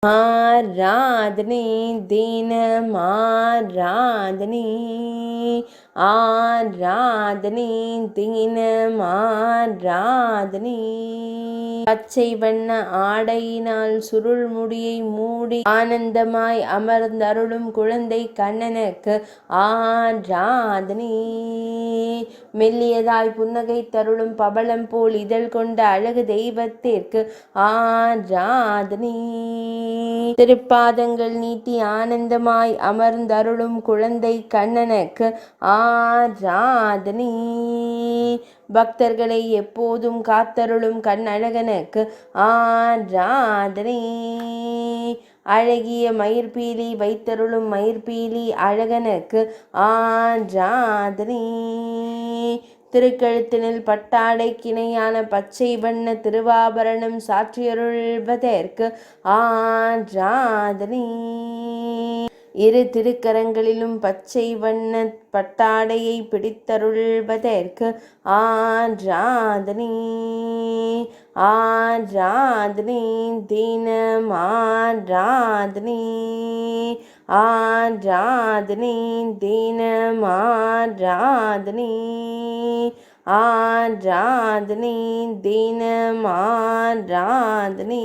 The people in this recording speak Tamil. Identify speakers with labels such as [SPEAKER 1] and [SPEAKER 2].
[SPEAKER 1] ஆராதனை தினம் ஆராதனை ஆராதனை தினம் ஆராதனை பச்சை வண்ண ஆடையினால் சுருள் முடியை மூடி ஆனந்தமாய் அமர்ந்தருளும் குழந்தை கண்ணனுக்கு ஆராதனை மெல்லியதாய் புன்னகை தருளும் பவளம் போல் இதழ் கொண்ட அழகு தெய்வத்திற்கு ஆராதனை திருப்பாதங்கள் நீட்டி ஆனந்தமாய் அமர்ந்தருளும் குழந்தை கண்ணனுக்கு ஆராதனை பக்தர்களை எப்போதும் காத்தருளும் கண்ணழகனுக்கு ஆராதனை அழகிய மயிர்பீலி வைத்தருளும் மயிர்பீலி அழகனுக்கு ஆராதனை திருக்கழுத்தினில் பட்டாடை கிணையான பச்சை வண்ண திருவாபரணம் சாற்றியருள்வதற்கு ஆராதனை இரு திருக்கரங்களிலும் பச்சை வண்ண பட்டாடையை பிடித்தருள்வதற்கு ஆராதனை ஆராதனை தினம் ஆராதனை ஆராதனை தினம் ஆராதனை ஆராதனை தினம் ஆராதனை